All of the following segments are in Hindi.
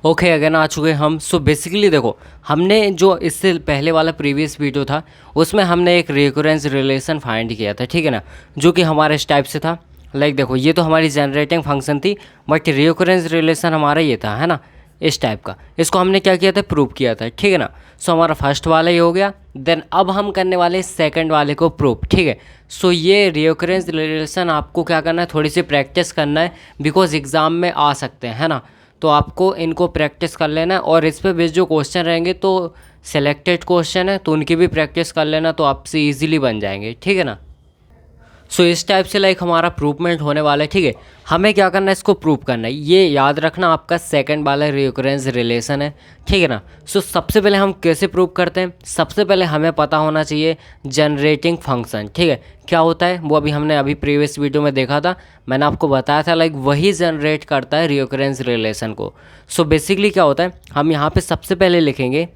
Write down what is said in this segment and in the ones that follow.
ओके अगेन आ चुके हम। सो बेसिकली देखो, हमने जो इससे पहले वाला प्रीवियस वीडियो था उसमें हमने एक रिकरेंस रिलेशन फाइंड किया था, ठीक है ना, जो कि हमारे इस टाइप से था। लाइक देखो, ये तो हमारी जनरेटिंग फंक्शन थी, बट रिकरेंस रिलेशन हमारा ये था, है ना, इस टाइप का। इसको हमने क्या किया था, प्रूव किया था, ठीक है ना। सो हमारा फर्स्ट वाला ये हो गया। देन अब हम करने वाले सेकंड वाले को प्रूव, ठीक है। सो ये रिकरेंस रिलेशन आपको क्या करना है, थोड़ी सी प्रैक्टिस करना है, बिकॉज एग्ज़ाम में आ सकते हैं, है ना। तो आपको इनको प्रैक्टिस कर लेना है, और इस पे बेस्ड जो क्वेश्चन रहेंगे तो सिलेक्टेड क्वेश्चन है तो उनकी भी प्रैक्टिस कर लेना, तो आपसे इजीली बन जाएंगे, ठीक है ना। सो इस टाइप से लाइक हमारा प्रूवमेंट होने वाला है, ठीक है। हमें क्या करना है, इसको प्रूव करना है। ये याद रखना, आपका सेकंड वाला रिकरेंस रिलेशन है, ठीक है ना। सो सबसे पहले हम कैसे प्रूव करते हैं, सबसे पहले हमें पता होना चाहिए जनरेटिंग फंक्शन, ठीक है। क्या होता है वो अभी प्रीवियस वीडियो में देखा था, मैंने आपको बताया था, लाइक वही जनरेट करता है रिकरेंस रिलेशन को। सो बेसिकली क्या होता है, हम यहाँ पे सबसे पहले लिखेंगे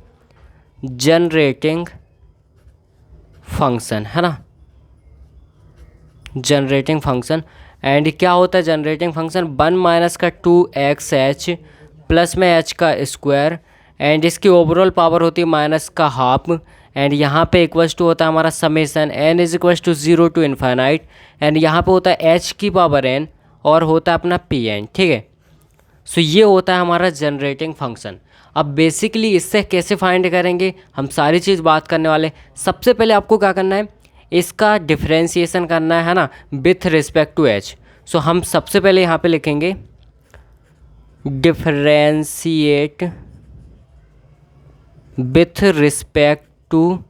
जनरेटिंग फंक्शन, है ना, जनरेटिंग फंक्शन। एंड क्या होता है जनरेटिंग फंक्शन, 1 माइनस का 2xh प्लस में h का स्क्वायर, एंड इसकी ओवरऑल पावर होती है माइनस का हाफ। एंड यहाँ पे इक्वल्स टू होता है हमारा summation n is equals to 0 to infinite, and यहाँ पे होता है h की पावर n और होता है अपना pn, ठीक है। सो ये होता है हमारा जनरेटिंग फंक्शन। अब बेसिकली इससे कैसे फाइंड करेंगे, हम सारी चीज़ बात करने वाले। सबसे पहले आपको क्या करना है, इसका डिफरेंशिएशन करना है ना, with respect to h. So हम सबसे पहले यहाँ पे लिखेंगे differentiate with respect to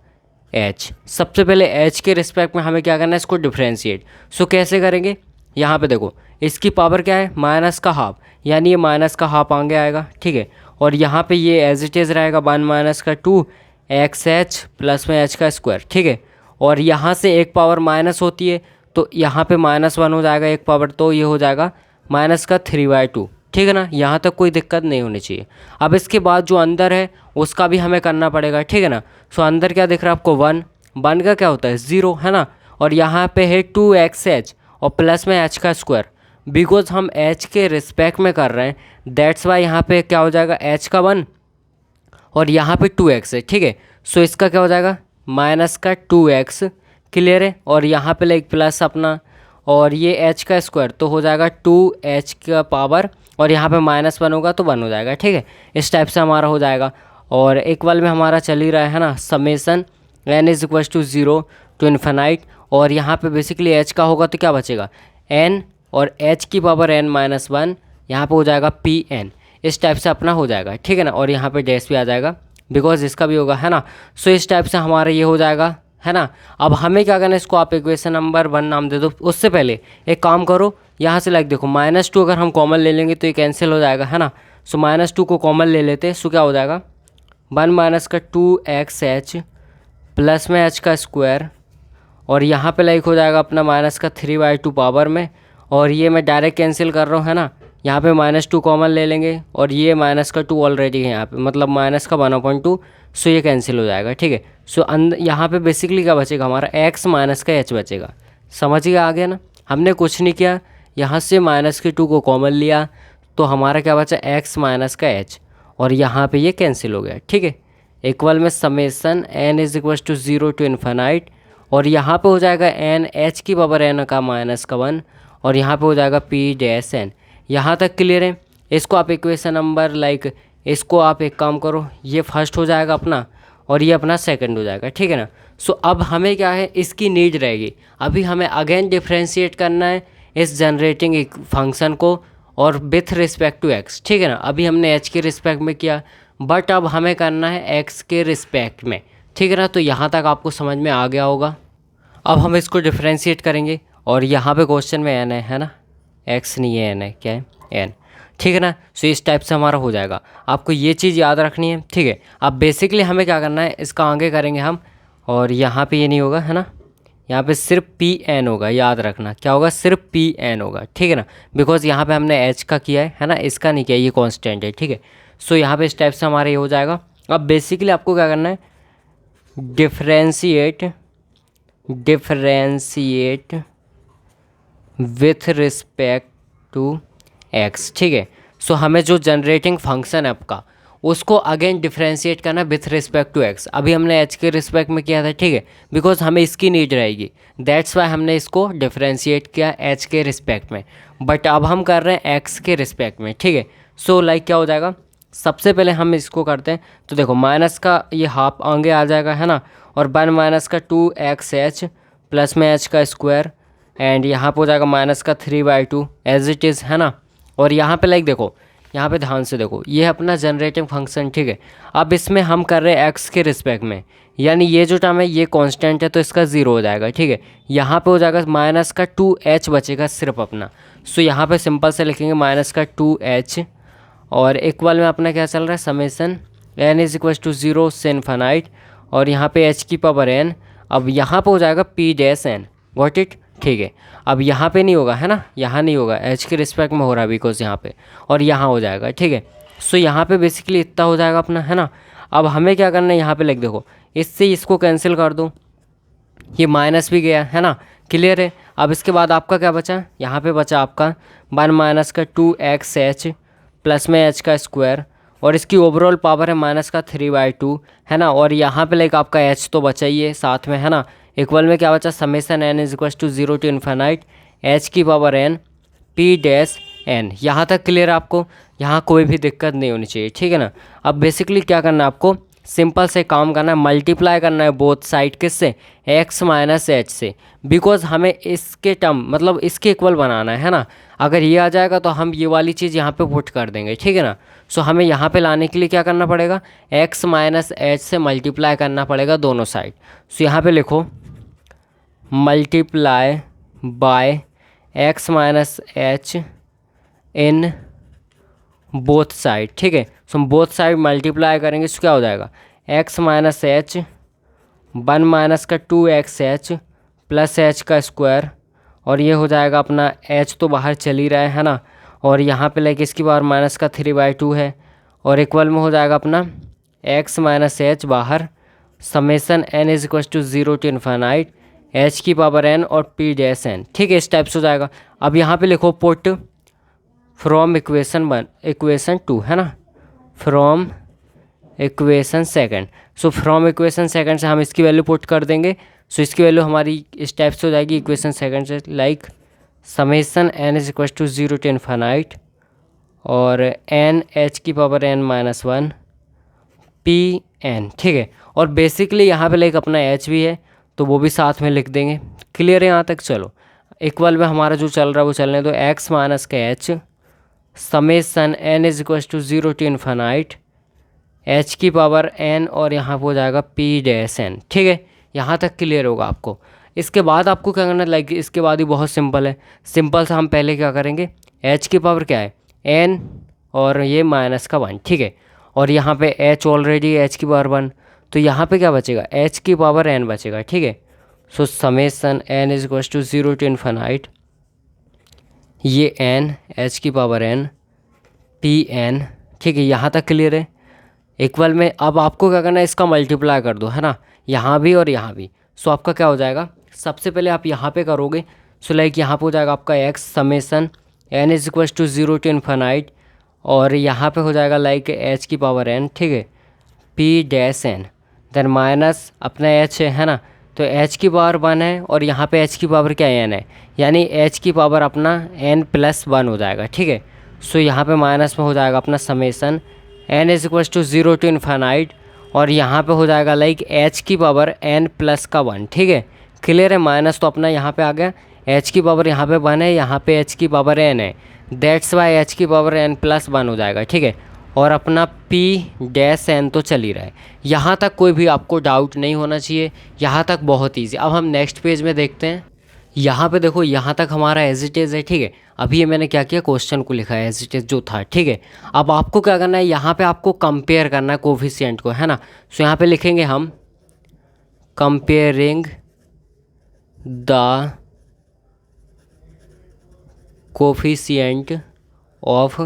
h. सबसे पहले एच के रिस्पेक्ट में हमें क्या करना है, इसको डिफरेंशिएट। सो कैसे करेंगे, यहाँ पे देखो, इसकी पावर क्या है, माइनस का हाफ, यानी ये माइनस का हाफ आगे आएगा, ठीक है। और यहाँ पे ये एज इट इज़ रहेगा 1 माइनस का 2xh प्लस में h का स्क्वायर, ठीक है। और यहाँ से एक पावर माइनस होती है तो यहाँ पे -1 हो जाएगा एक पावर, तो ये हो जाएगा माइनस का 3/2, ठीक है ना। यहाँ तक कोई दिक्कत नहीं होनी चाहिए। अब इसके बाद जो अंदर है उसका भी हमें करना पड़ेगा, ठीक है ना। सो अंदर क्या दिख रहा है आपको, 1 का क्या होता है 0, है ना। और यहाँ पे है 2xh और प्लस में h का स्क्वायर, बिकॉज हम h के रिस्पेक्ट में कर रहे हैं, दैट्स वाई यहाँ पे क्या हो जाएगा, h का 1 और यहाँ पे 2x है, ठीक है। सो इसका क्या हो जाएगा, माइनस का 2x, क्लियर है। और यहाँ पे लाइक प्लस अपना, और ये h का स्क्वायर तो हो जाएगा 2h का पावर, और यहाँ पे -1 होगा तो 1 हो जाएगा, ठीक है। इस टाइप से हमारा हो जाएगा। और इक्वल में हमारा चल ही रहा है ना, summation n is equal to 0 to infinite. और यहाँ पे बेसिकली h का होगा तो क्या बचेगा, n और h की पावर n-1, यहाँ पे हो जाएगा pn। इस टाइप से अपना हो जाएगा, ठीक है ना। और यहाँ पे डैश भी आ जाएगा बिकॉज इसका भी होगा, है ना। सो इस टाइप से हमारा ये हो जाएगा, है ना। अब हमें क्या करना है, इसको आप इक्वेशन नंबर 1 नाम दे दो। उससे पहले एक काम करो, यहाँ से लाइक देखो, -2 अगर हम कॉमन ले लेंगे तो ये कैंसिल हो जाएगा, है ना। सो -2 को कॉमन ले लेते हैं। सो क्या हो जाएगा, 1 माइनस का 2xh प्लस में h का स्क्वायर, और यहाँ पे लाइक हो जाएगा अपना माइनस का 3/2 पावर में। और ये मैं डायरेक्ट कैंसिल कर रहा हूँ, है ना। यहाँ पे -2 कॉमन ले लेंगे, और ये माइनस का 2 ऑलरेडी है यहाँ पे, मतलब माइनस का 1/2। सो ये कैंसिल हो जाएगा, ठीक है। सो यहाँ पे बेसिकली क्या बचेगा हमारा, x माइनस का h बचेगा। समझिए आ गया ना, हमने कुछ नहीं किया, यहाँ से -2 को कॉमन लिया तो हमारा क्या बचा, x माइनस का h, और यहाँ पे ये कैंसिल हो गया, ठीक है। इक्वल में summation n is equal to 0 to infinite, और यहाँ पे हो जाएगा n h की पावर n का -1, और यहाँ पे हो जाएगा p-n। यहाँ तक क्लियर है। इसको आप इक्वेशन नंबर लाइक, इसको आप एक काम करो, ये फर्स्ट हो जाएगा अपना और ये अपना सेकंड हो जाएगा, ठीक है ना। सो अब हमें क्या है, इसकी नीड रहेगी। अभी हमें अगेन डिफ्रेंशिएट करना है इस जनरेटिंग फंक्शन को, और विथ रिस्पेक्ट टू x, ठीक है ना। अभी हमने h के रिस्पेक्ट में किया, बट अब हमें करना है x के रिस्पेक्ट में, ठीक है ना। तो यहाँ तक आपको समझ में आ गया होगा। अब हम इसको डिफ्रेंशिएट करेंगे, और यहाँ पे क्वेश्चन में n है ना, x नहीं है n है, क्या है n, ठीक है ना। सो इस टाइप से हमारा हो जाएगा। आपको ये चीज़ याद रखनी है, ठीक है। अब बेसिकली हमें क्या करना है, इसका आगे करेंगे हम, और यहाँ पे ये नहीं होगा, है ना, यहाँ पे सिर्फ pn होगा, याद रखना क्या होगा, सिर्फ pn होगा, ठीक है ना। बिकॉज यहाँ पे हमने h का किया है ना, इसका नहीं किया, ये कांस्टेंट है, ठीक है। सो यहाँ पे इस टाइप से हमारा ये हो जाएगा। अब बेसिकली आपको क्या करना है, differentiate with respect to x, ठीक है। सो हमें जो जनरेटिंग फंक्शन है आपका उसको अगेन डिफ्रेंशिएट करना विथ रिस्पेक्ट टू एक्स। अभी हमने एच के रिस्पेक्ट में किया था, ठीक है, बिकॉज हमें इसकी नीड रहेगी, दैट्स वाई हमने इसको डिफ्रेंशिएट किया एच के रिस्पेक्ट में। बट अब हम कर रहे हैं एक्स के रिस्पेक्ट में, ठीक है। सो लाइक क्या हो जाएगा, सबसे पहले हम इसको करते हैं, तो देखो माइनस का ये हाफ आगे आ जाएगा, है ना, और 1 माइनस का 2xh प्लस में h का स्क्वायर, एंड यहाँ पे हो जाएगा माइनस का 3/2 एज इट इज़, है ना। और यहाँ पे लाइक देखो, यहाँ पे ध्यान से देखो, ये अपना जनरेटिंग फंक्शन, ठीक है। अब इसमें हम कर रहे हैं एक्स के रिस्पेक्ट में, यानी ये जो टर्म है ये कांस्टेंट है तो इसका 0 हो जाएगा, ठीक है। यहाँ पे हो जाएगा माइनस का 2h बचेगा सिर्फ अपना। सो यहाँ पे सिंपल से लिखेंगे माइनस का 2h, और इक्वल में अपना क्या चल रहा है, summation n is equal to 0 से इन्फिनाइट, और यहाँ पे h की पावर n। अब यहाँ पे हो जाएगा p dash n, got it, ठीक है। अब यहाँ पे नहीं होगा, है ना, यहाँ नहीं होगा, h के रिस्पेक्ट में हो रहा है बिकॉज यहाँ पे, और यहाँ हो जाएगा, ठीक है। सो यहाँ पे बेसिकली इतना हो जाएगा अपना, है ना। अब हमें क्या करना है, यहाँ पे लिख देखो, इससे इसको कैंसिल कर दो, ये माइनस भी गया, है ना, क्लियर है। अब इसके बाद आपका क्या बचा, यहाँ पे बचा आपका 1 माइनस का 2xh प्लस में h का स्क्वायर, और इसकी ओवरऑल पावर है माइनस का 3/2, है ना। और यहाँ पे लाइक आपका h तो बचा ही है साथ में, है ना। इक्वल में क्या बचा, summation n is equal to 0 to infinite h की power n p dash n। यहाँ तक क्लियर है आपको, यहाँ कोई भी दिक्कत नहीं होनी चाहिए, ठीक है ना। अब बेसिकली क्या करना है आपको, सिंपल से काम करना है, मल्टीप्लाई करना है बोथ साइड किससे, x माइनस एच से, बिकॉज हमें इसके टर्म मतलब इसके इक्वल बनाना है ना। अगर ये आ जाएगा तो हम ये वाली चीज़ यहाँ पे पुट कर देंगे, ठीक है ना। सो हमें यहाँ पे लाने के लिए क्या करना पड़ेगा, x माइनस एच से मल्टीप्लाई करना पड़ेगा दोनों साइड। सो यहाँ पे लिखो multiply by x minus H in both side, ठीक है। सो हम बोथ साइड मल्टीप्लाई करेंगे, तो क्या हो जाएगा, x माइनस एच 1 माइनस का 2xh प्लस h का स्क्वायर, और ये हो जाएगा अपना h तो बाहर चल ही रहा है ना, और यहाँ पे लाइक इसकी पावर माइनस का 3/2 है, और इक्वल में हो जाएगा अपना x माइनस एच बाहर, summation n is equal to 0 to infinite h की पावर n और p डैश n, ठीक है, इस टाइप से हो जाएगा। अब यहाँ पे लिखो पुट फ्रॉम इक्वेशन 2, है ना, from equation second. So from equation second से हम इसकी वैल्यू पुट कर देंगे। सो इसकी वैल्यू हमारी इस टाइप से हो जाएगी इक्वेशन सेकंड से, like summation n is equal to 0 to infinite और n h की power n minus 1 p n, ठीक है। और बेसिकली यहाँ पे लाइक अपना h भी है तो वो भी साथ में लिख देंगे, क्लियर है यहाँ तक। चलो इक्वल में हमारा जो चल रहा है वो चलने दो, x माइनस का h summation n is equal to 0 to infinite h की पावर n, और यहाँ हो जाएगा p डैश n, ठीक है। यहाँ तक क्लियर होगा आपको। इसके बाद आपको क्या करना है, लाइक इसके बाद ही बहुत सिंपल है, सिंपल से हम पहले क्या करेंगे, h की पावर क्या है n और ये माइनस का 1, ठीक है। और यहाँ पे h ऑलरेडी h की पावर 1, तो यहाँ पे क्या बचेगा, h की पावर n बचेगा, ठीक है। So summation n is equal to 0 to infinite ये n h की पावर n p n, ठीक है। यहाँ तक क्लियर है। इक्वल में अब आपको क्या करना है, इसका मल्टीप्लाई कर दो, है ना, यहाँ भी और यहाँ भी। सो आपका क्या हो जाएगा, सबसे पहले आप यहाँ पे करोगे, सो लाइक यहाँ पे हो जाएगा आपका x summation n is equal to 0 to infinite, और यहाँ पे हो जाएगा लाइक h की पावर n, ठीक है, p dash n, then minus अपना h है ना, तो h की पावर 1 है और यहाँ पे h की पावर क्या n है, यानी h की पावर अपना n प्लस 1 हो जाएगा, ठीक है। सो यहाँ पे माइनस में हो जाएगा अपना summation n is equal to 0 to infinite, और यहाँ पे हो जाएगा लाइक h की पावर n प्लस का 1, ठीक है, क्लियर है। माइनस तो अपना यहाँ पे आ गया, h की पावर यहाँ पे 1 है, यहाँ पे h की पावर n है, दैट्स वाई h की पावर n प्लस 1 हो जाएगा, ठीक है। और अपना p डैश n तो चल ही रहा है। यहाँ तक कोई भी आपको डाउट नहीं होना चाहिए, यहाँ तक बहुत ईजी। अब हम नेक्स्ट पेज में देखते हैं। यहाँ पे देखो, यहाँ तक हमारा एज इट इज़ है, ठीक है। अभी ये मैंने क्या किया, क्वेश्चन को लिखा है एज इट इज़ जो था, ठीक है। अब आपको क्या करना है, यहाँ पे आपको कंपेयर करना है कोफिशिएंट को, है ना। सो यहाँ पे लिखेंगे हम comparing the coefficient of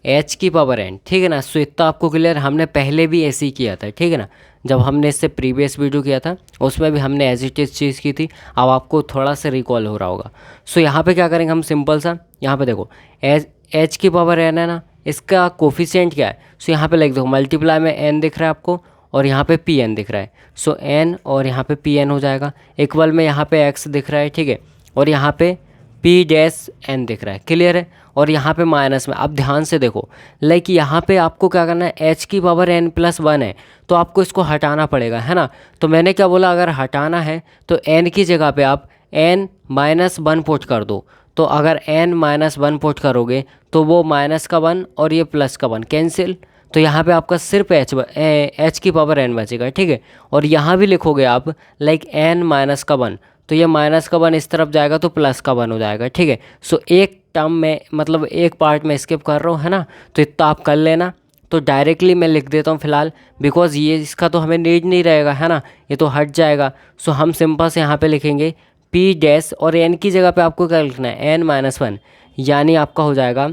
h की पावर n, ठीक है ना। सो इतना आपको क्लियर, हमने पहले भी ऐसे ही किया था, ठीक है ना। जब हमने इससे प्रीवियस वीडियो किया था उसमें भी हमने एज इट इज़ चीज़ की थी, अब आपको थोड़ा सा रिकॉल हो रहा होगा। सो यहाँ पे क्या करेंगे हम, सिंपल सा यहाँ पे देखो h की पावर n है ना, इसका कोफिशिएंट क्या है। सो यहाँ पे लिख दो, मल्टीप्लाई में n दिख रहा है आपको और यहाँ पे पी एन दिख रहा है। सो n और यहाँ पे पी एन हो जाएगा, इक्वल में यहाँ पे x दिख रहा है, ठीक है, और यहाँ पे पी डैश एन दिख रहा है। क्लियर है। और यहाँ पे माइनस में, अब ध्यान से देखो, लाइक यहाँ पे आपको क्या करना है, h की पावर n+1 है तो आपको इसको हटाना पड़ेगा, है ना। तो मैंने क्या बोला, अगर हटाना है तो n की जगह पे आप n-1 पुट कर दो। तो अगर n-1 पुट करोगे तो वो माइनस का 1 और ये प्लस का 1 कैंसिल, तो यहाँ पे आपका सिर्फ h की पावर n बचेगा, ठीक है। और यहाँ भी लिखोगे आप लाइक n-1, तो ये माइनस का 1 इस तरफ जाएगा तो प्लस का 1 हो जाएगा, ठीक है। सो एक टर्म में, मतलब एक पार्ट में स्किप कर रहा हूँ, है ना, तो इतना आप कर लेना। तो डायरेक्टली मैं लिख देता हूँ फ़िलहाल, बिकॉज ये इसका तो हमें नीड नहीं रहेगा, है ना, ये तो हट जाएगा। सो हम सिंपल से यहाँ पे लिखेंगे पी डैश, और n की जगह पे आपको क्या लिखना है, n-1, यानी आपका हो जाएगा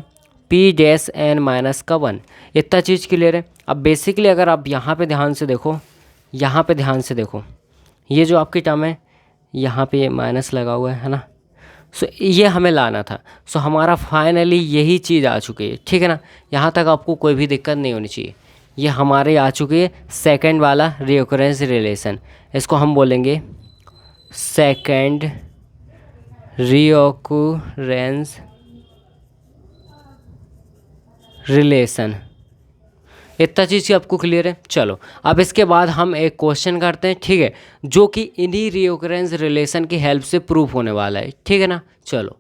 पी डैश n-1। इतना चीज़ क्लियर है। अब बेसिकली अगर आप यहाँ पे ध्यान से देखो, यहाँ पे ध्यान से देखो, ये जो आपकी टर्म है यहाँ पे माइनस लगा हुआ है ना, सो ये हमें लाना था। सो हमारा फाइनली यही चीज़ आ चुकी है, ठीक है ना। यहाँ तक आपको कोई भी दिक्कत नहीं होनी चाहिए। ये हमारे आ चुकी है सेकंड वाला रिओकरेंस रिलेशन, इसको हम बोलेंगे सेकंड रिओकरेंस रिलेशन। इतना चीज़ की आपको क्लियर है। चलो अब इसके बाद हम एक क्वेश्चन करते हैं, ठीक है, जो कि इन्हीं रिओकरेंस रिलेशन की हेल्प से प्रूफ होने वाला है, ठीक है ना। चलो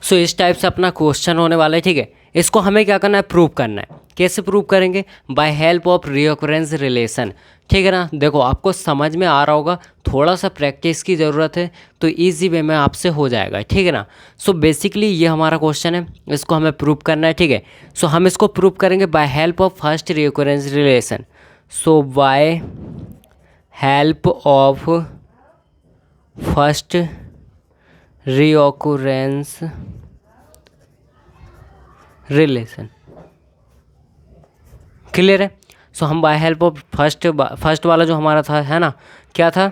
सो इस टाइप से अपना क्वेश्चन होने वाला है, ठीक है। इसको हमें क्या करना है, प्रूव करना है। कैसे प्रूव करेंगे, बाय हेल्प ऑफ रिओकरेंस रिलेशन, ठीक है ना। देखो आपको समझ में आ रहा होगा, थोड़ा सा प्रैक्टिस की ज़रूरत है तो इजी वे में आपसे हो जाएगा, ठीक है ना। सो बेसिकली ये हमारा क्वेश्चन है, इसको हमें प्रूव करना है, ठीक है। सो हम इसको प्रूव करेंगे by help of first recurrence relation. So by help of first recurrence relation, clear है। सो हम बाय हेल्प ऑफ फर्स्ट वाला जो हमारा था, है ना, क्या था,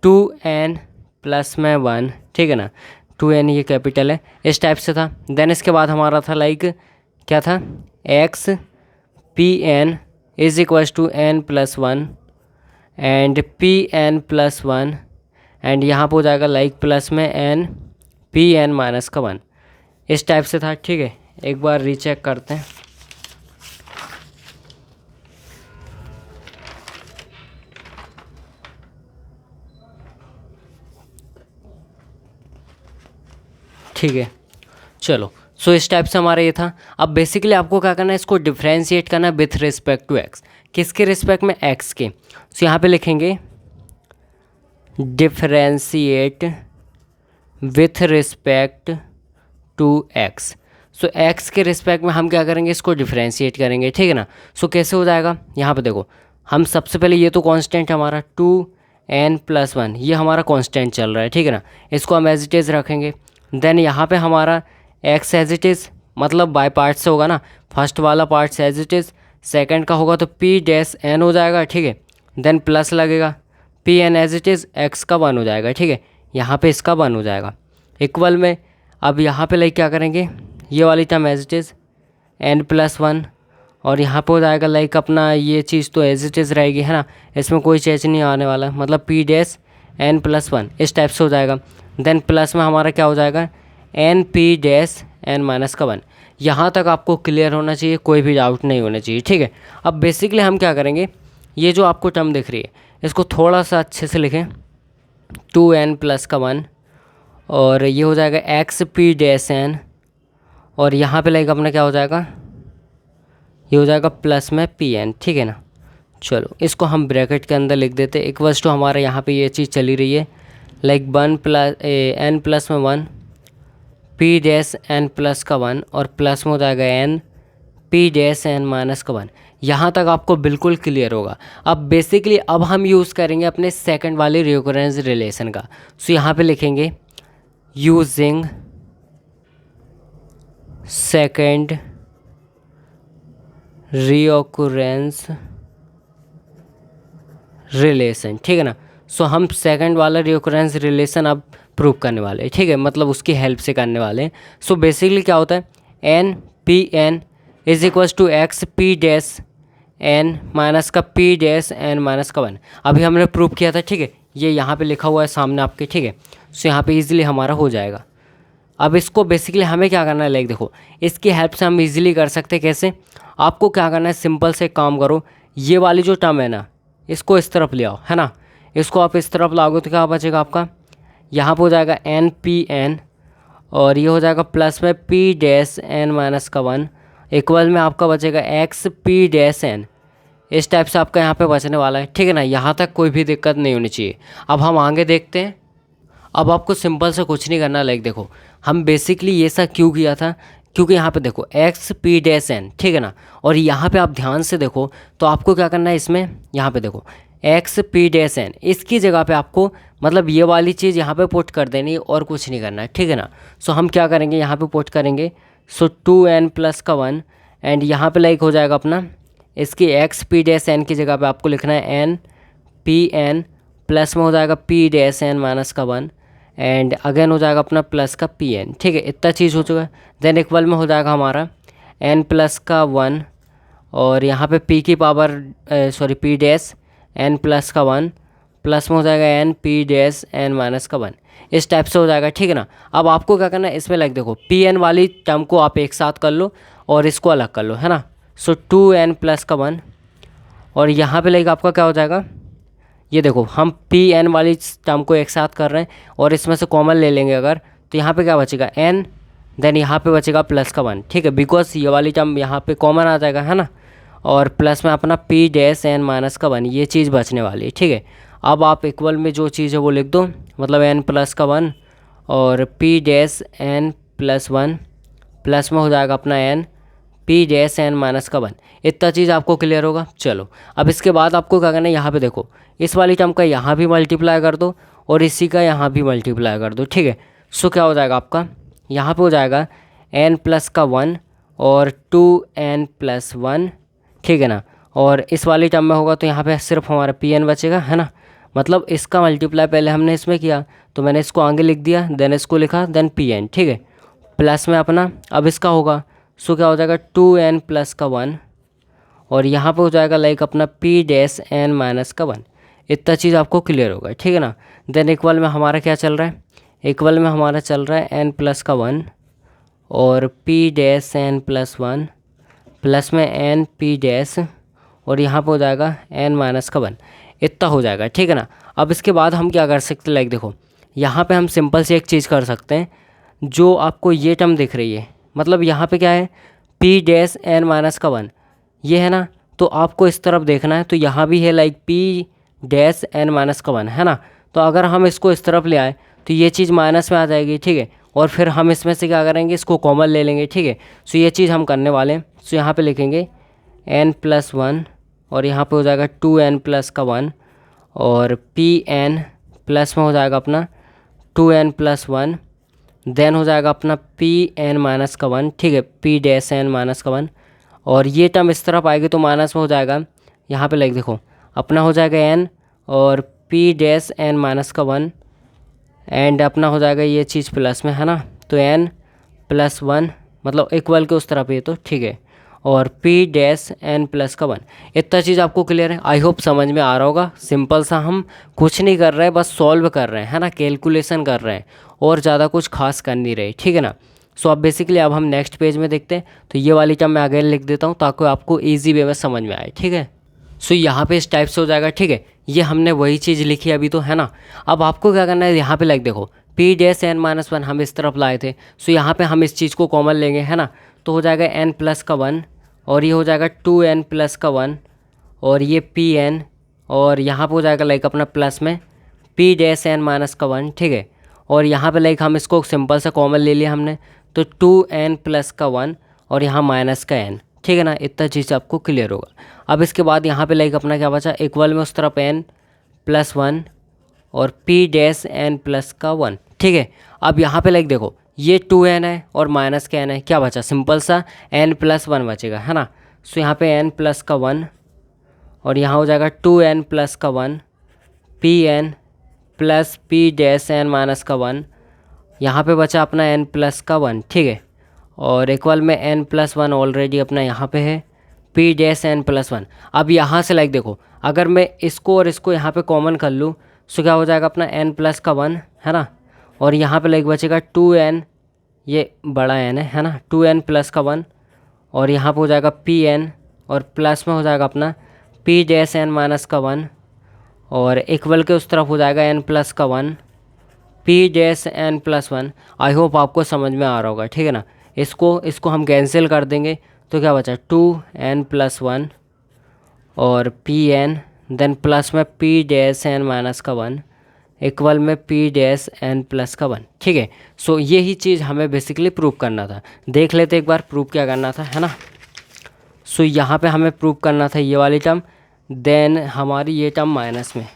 2n+1, ठीक है ना, 2n ये कैपिटल है, इस टाइप से था। देन इसके बाद हमारा था लाइक क्या था, x pn = n+1 and pn+1, and यहाँ पर हो जाएगा लाइक प्लस में n pn-1, इस टाइप से था, ठीक है। एक बार रीचेक करते हैं। ठीक है, चलो सो इस टाइप से हमारा ये था। अब बेसिकली आपको क्या करना है, इसको डिफ्रेंशिएट करना है विथ रिस्पेक्ट टू एक्स। किसके रिस्पेक्ट में, एक्स के। सो यहाँ पे लिखेंगे differentiate with respect to x. So x के रिस्पेक्ट में हम क्या करेंगे, इसको डिफ्रेंशिएट करेंगे, ठीक है ना। सो कैसे हो जाएगा, यहाँ पे देखो, हम सबसे पहले ये तो कांस्टेंट हमारा 2n+1, ये हमारा कांस्टेंट चल रहा है, ठीक है ना, इसको हम एज इट इज़ रखेंगे। देन यहाँ पे हमारा x एज इट इज़, मतलब बाय पार्ट से होगा ना, फर्स्ट वाला part as it is, second का होगा तो p-n हो जाएगा, ठीक है। देन प्लस लगेगा, pn as it is x का 1 हो जाएगा, ठीक है, यहाँ पे इसका 1 हो जाएगा, इक्वल में। अब यहाँ पे लाइक क्या करेंगे, ये वाली term as it is n+1, और यहाँ पे हो जाएगा लाइक अपना ये चीज़ तो एज इट इज़ रहेगी, है ना, इसमें कोई चेंज नहीं आने वाला, मतलब p-n+1 इस टाइप से हो जाएगा। देन प्लस में हमारा क्या हो जाएगा, n-1। यहाँ तक आपको क्लियर होना चाहिए, कोई भी डाउट नहीं होना चाहिए, ठीक है। अब बेसिकली हम क्या करेंगे, ये जो आपको टर्म दिख रही है इसको थोड़ा सा अच्छे से लिखें, 2n+1, और ये हो जाएगा x p-n, और यहाँ पे लाइक अपना क्या हो जाएगा, ये हो जाएगा प्लस में pn, ठीक है ना। चलो इसको हम ब्रैकेट के अंदर लिख देते, इक्वल्स टू हमारे यहाँ पे ये चीज़ चली रही है लाइक n+1 p-n+1, और प्लस में हो जाएगा n p-n-1। यहाँ तक आपको बिल्कुल क्लियर होगा। अब बेसिकली अब हम यूज़ करेंगे अपने सेकंड वाले रिओकरेंस रिलेशन का। सो यहाँ पे लिखेंगे यूजिंग सेकंड रिओकरेंस रिलेशन, ठीक है ना। सो हम सेकंड वाला रिओकरेंस रिलेशन अब प्रूव करने वाले हैं, ठीक है, मतलब उसकी हेल्प से करने वाले हैं। सो बेसिकली क्या होता है, n p n is equals to x p dash n minus का पी डैश एन माइनस का 1 अभी हमने प्रूव किया था, ठीक है। ये यहाँ पे लिखा हुआ है सामने आपके, ठीक है। सो यहाँ पे इजीली हमारा हो जाएगा। अब इसको बेसिकली हमें क्या करना है, लाइक देखो इसकी हेल्प से हम इजीली कर सकते हैं। कैसे? आपको क्या करना है, सिंपल से काम करो, ये वाली जो टर्म है ना इसको इस तरफ ले आओ, है ना। इसको आप इस तरफ लाओगे तो क्या बचेगा आपका, यहाँ पर हो जाएगा एन पी एन और ये हो जाएगा प्लस में पी डैश एन माइनस का 1 इक्वल में आपका बचेगा एक्स पी डैश एन। इस टाइप से आपका यहाँ पे बचने वाला है, ठीक है ना। यहाँ तक कोई भी दिक्कत नहीं होनी चाहिए। अब हम आगे देखते हैं। अब आपको सिंपल से कुछ नहीं करना, लाइक देखो हम बेसिकली ये सब क्यों किया था, क्योंकि यहाँ पे देखो एक्स पी डैश एन, ठीक है ना। और यहाँ पे आप ध्यान से देखो तो आपको क्या करना है, इसमें यहाँ पे देखो एक्स पी डैश एन, इसकी जगह पे आपको मतलब ये वाली चीज़ यहाँ पे पुट कर देनी है और कुछ नहीं करना है, ठीक है ना। सो हम क्या करेंगे, यहाँ पे पुट करेंगे सो 2n प्लस का 1 एंड यहाँ पे लाइक हो जाएगा अपना इसकी एक्स पी डैश एन की जगह पे आपको लिखना है एन पी एन प्लस में हो जाएगा पी डैश एन माइनस का 1 एंड अगेन हो जाएगा अपना प्लस का पी एन, ठीक है। इतना चीज़ हो चुका है। देन इक्वल में हो जाएगा हमारा एन प्लस का 1 और यहाँ पे पी की power sorry p dash n plus का 1 प्लस में हो जाएगा n p dash n minus का 1। इस टाइप से हो जाएगा, ठीक है ना। अब आपको क्या करना है, इसमें लाइक देखो पी एन वाली टर्म को आप एक साथ कर लो और इसको अलग कर लो, है ना। सो 2n प्लस का 1 और यहाँ पे लाइक आपका क्या हो जाएगा, ये देखो हम पी एन वाली टर्म को एक साथ कर रहे हैं और इसमें से कॉमन ले लेंगे अगर, तो यहाँ पे क्या बचेगा n, देन यहाँ पे बचेगा प्लस का 1, ठीक है। बिकॉज ये वाली टर्म यहाँ पे कॉमन आ जाएगा, है ना। और प्लस में अपना पी डैश एन माइनस का 1 ये चीज़ बचने वाली है, ठीक है। अब आप इक्वल में जो चीज़ है वो लिख दो, मतलब n प्लस का 1 और p dash n plus 1 plus में हो जाएगा अपना n p dash n minus का 1। इतना चीज़ आपको क्लियर होगा। चलो अब इसके बाद आपको क्या करना है, यहाँ पे देखो इस वाली टर्म का यहाँ भी मल्टीप्लाई कर दो और इसी का यहाँ भी मल्टीप्लाई कर दो, ठीक है। सो क्या हो जाएगा आपका, यहाँ पे हो जाएगा n प्लस का 1 और 2n प्लस 1, ठीक है ना। और इस वाली टर्म में होगा तो यहाँ पे सिर्फ हमारा पी एन बचेगा, है ना। मतलब इसका मल्टीप्लाई पहले हमने इसमें किया तो मैंने इसको आगे लिख दिया, देन इसको लिखा, देन पी एन, ठीक है। प्लस में अपना अब इसका होगा सो क्या हो जाएगा 2n प्लस का 1 और यहाँ पे हो जाएगा लाइक अपना पी डैश एन माइनस का 1। इतना चीज़ आपको क्लियर होगा, ठीक है ना। देन इक्वल में हमारा क्या चल रहा है, इक्वल में हमारा चल रहा है n प्लस का 1 और p dash n plus 1 plus में n पी डैश और यहाँ पे हो जाएगा n माइनस का 1। इतना हो जाएगा, ठीक है ना। अब इसके बाद हम क्या कर सकते हैं, लाइक देखो यहाँ पे हम सिंपल से एक चीज़ कर सकते हैं, जो आपको ये टर्म दिख रही है, मतलब यहाँ पे क्या है पी डैश एन माइनस का 1 ये है ना। तो आपको इस तरफ देखना है तो यहाँ भी है like p dash n minus का 1, है ना। तो अगर हम इसको इस तरफ ले आए तो ये चीज़ माइनस में आ जाएगी, ठीक है। और फिर हम इसमें से क्या करेंगे, इसको कॉमन ले लेंगे, ठीक है। सो ये चीज़ हम करने वाले हैं। सो यहाँ पे लिखेंगे n प्लस 1 और यहाँ पे हो जाएगा 2n प्लस का 1 और पी एन प्लस में हो जाएगा अपना 2n प्लस 1 देन हो जाएगा अपना पी एन माइनस का 1, ठीक है, पी डैश एन माइनस का 1 और ये टर्म इस तरफ आएगी तो माइनस में हो जाएगा। यहाँ पे लाइक देखो अपना हो जाएगा n और पी डैश एन माइनस का 1 एंड अपना हो जाएगा ये चीज़ प्लस में, है ना। तो n प्लस 1 मतलब इक्वल के उस तरफ ये, तो ठीक है, और पी डैश एन प्लस का 1। इतना चीज़ आपको क्लियर है। आई होप समझ में आ रहा होगा। सिंपल सा हम कुछ नहीं कर रहे हैं, बस सॉल्व कर रहे हैं, है ना, कैलकुलेशन कर रहे हैं और ज़्यादा कुछ खास कर नहीं रहे, ठीक है ना। सो अब बेसिकली अब हम नेक्स्ट पेज में देखते हैं। तो ये वाली टर्म मैं आगे लिख देता हूँ ताकि आपको ईजी वे में समझ में आए, ठीक है। सो यहाँ पे इस टाइप से हो जाएगा, ठीक है। ये हमने वही चीज़ लिखी अभी तो, है ना। अब आपको क्या करना है, यहाँ पे लाइक देखो पी डैश एन माइनस 1 हम इस तरफ लाए थे। सो यहाँ पे हम इस चीज़ को कॉमन लेंगे, है ना। तो हो जाएगा n प्लस का 1 और ये हो जाएगा 2n प्लस का 1 और ये पी एन और यहाँ पे हो जाएगा लाइक अपना प्लस में पी डैश एन माइनस का 1, ठीक है। और यहाँ पे लाइक हम इसको सिंपल सा कॉमन ले लिया हमने, तो 2n प्लस का 1 और यहाँ माइनस का n, ठीक है ना। इतना चीज़ आपको क्लियर होगा। अब इसके बाद यहाँ पे लाइक अपना क्या बचा, इक्वल में उस तरफ n प्लस 1 और पी डैश एन प्लस का 1, ठीक है। अब यहाँ पे लाइक देखो ये 2n है और माइनस का n है, क्या बचा, सिंपल सा n प्लस 1 बचेगा, है ना। सो यहाँ पे n प्लस का 1 और यहाँ हो जाएगा 2n प्लस का 1 p n plus p dash n minus का 1, यहाँ पे बचा अपना n प्लस का 1, ठीक है। और इक्वल में n+1 ऑलरेडी अपना यहाँ पे है, p डैश n+1। अब यहाँ से लाइक देखो, अगर मैं इसको और इसको यहाँ पे कॉमन कर लूँ तो क्या हो जाएगा अपना n+1 है ना, और यहाँ पे लाइक बचेगा 2n, ये बड़ा n है ना, 2n+1, और यहाँ पे हो जाएगा pn, और प्लस में हो जाएगा अपना p डैश n-1, और इक्वल के उस तरफ हो जाएगा n+1 p dash n+1। I hope आपको समझ में आ रहा होगा, ठीक है ना। इसको हम कैंसिल कर देंगे तो क्या बचा 2n+1 और pn, देन प्लस में p डैश n-1 इक्वल में p डैश n+1, ठीक है। सो यही चीज़ हमें बेसिकली प्रूव करना था। देख लेते एक बार प्रूव क्या करना था, है ना। सो यहाँ पे हमें प्रूव करना था ये वाली टर्म, देन हमारी ये टर्म माइनस में,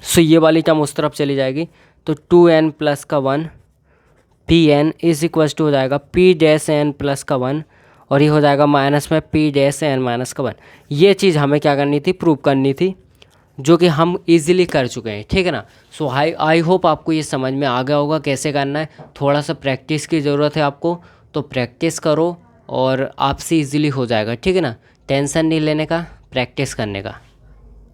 सो ये वाली टर्म उस तरफ चली जाएगी, तो 2n+1 pn is equals to हो जाएगा p डैश n+1, और ये हो जाएगा माइनस में p डैश n-1। ये चीज़ हमें क्या करनी थी, प्रूव करनी थी, जो कि हम इजीली कर चुके हैं, ठीक है ना। सो आई होप आपको ये समझ में आ गया होगा कैसे करना है। थोड़ा सा प्रैक्टिस की ज़रूरत है आपको, तो प्रैक्टिस करो और आपसे इजीली हो जाएगा, ठीक है ना। टेंशन नहीं लेने का, प्रैक्टिस करने का।